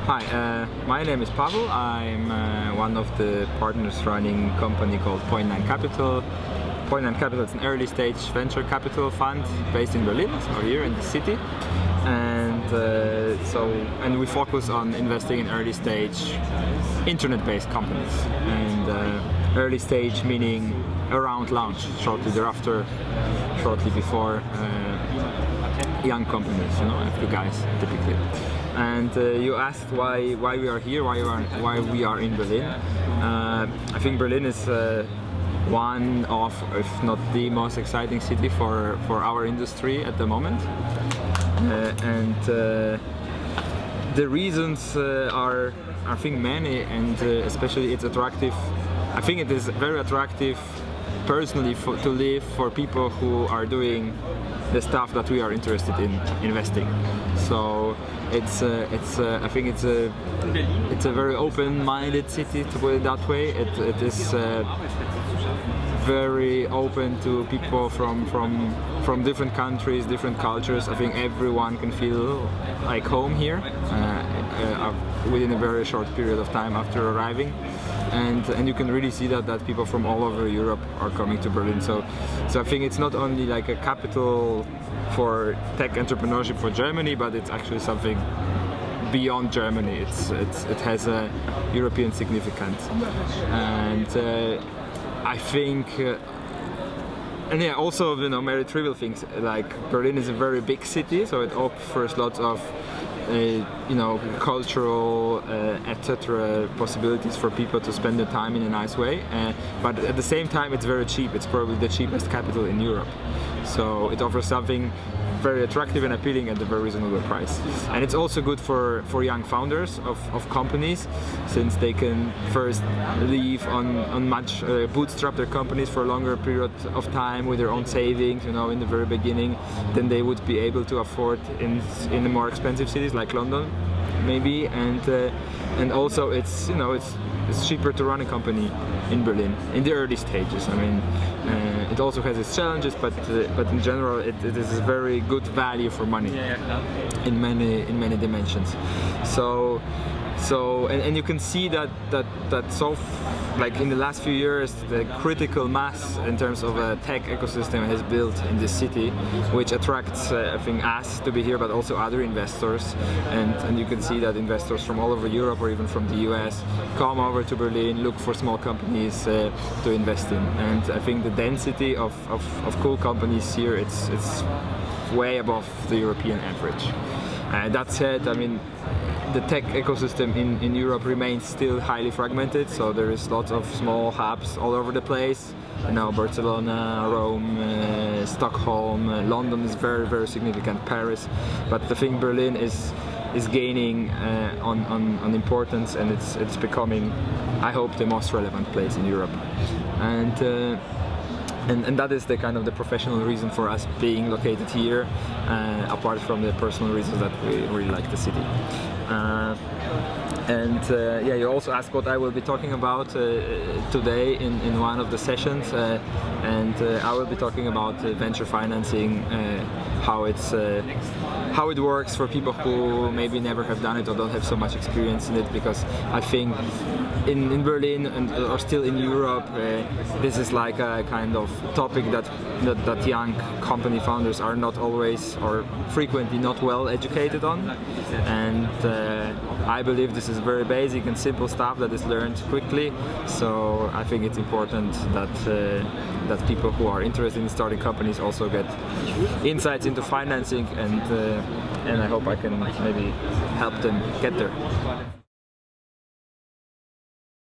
Hi, my name is Pawel. I'm one of the partners running a company called Point 9 Capital. Point 9 Capital is an early stage venture capital fund based in Berlin, so here in the city. And we focus on investing in early stage internet-based companies. And early stage meaning around launch, shortly thereafter, shortly before young companies, a few guys typically. And you asked why we are here, why we are in Berlin. I think Berlin is one of, if not the most exciting city for our industry at the moment. The reasons are, I think, many, and especially it's attractive. I think it is very attractive personally to live for people who are doing the stuff that we are interested in investing. So I think it's a very open-minded city, to put it that way. It is very open to people from different countries, different cultures. I think everyone can feel like home here within a very short period of time after arriving. And you can really see that people from all over Europe are coming to Berlin. So I think it's not only like a capital for tech entrepreneurship for Germany, but it's actually something beyond Germany. It has a European significance, and I think. And yeah, also, very trivial things, like Berlin is a very big city, so it offers lots of cultural, etc. possibilities for people to spend their time in a nice way. But at the same time, it's very cheap. It's probably the cheapest capital in Europe. So it offers something very attractive and appealing at a very reasonable price. And it's also good for young founders of companies, since they can first live on much bootstrap their companies for a longer period of time with their own savings, in the very beginning, than they would be able to afford in the more expensive cities like London, maybe. And also it's cheaper to run a company in Berlin in the early stages. I mean, it also has its challenges, but in general, it is a very good value for money in many dimensions. And you can see that like in the last few years, the critical mass in terms of a tech ecosystem has built in this city, which attracts, I think, us to be here, but also other investors. And you can see that investors from all over Europe or even from the US come over to Berlin, look for small companies to invest in. And I think the density of cool companies here, it's way above the European average. That said, I mean, the tech ecosystem in Europe remains still highly fragmented, so there is lots of small hubs all over the place. Barcelona, Rome, Stockholm, London is very, very significant, Paris. But I think Berlin is gaining on importance, and it's becoming, I hope, the most relevant place in Europe. And that is the kind of the professional reason for us being located here, apart from the personal reasons that we really like the city. You also asked what I will be talking about today in one of the sessions, I will be talking about venture financing, how it works for people who maybe never have done it or don't have so much experience in it, because I think in Berlin or still in Europe, this is like a kind of topic that young company founders are not always or frequently not well educated on, and I believe this is very basic and simple stuff that is learned quickly. So I think it's important that people who are interested in starting companies also get insights into financing, and I hope I can maybe help them get there.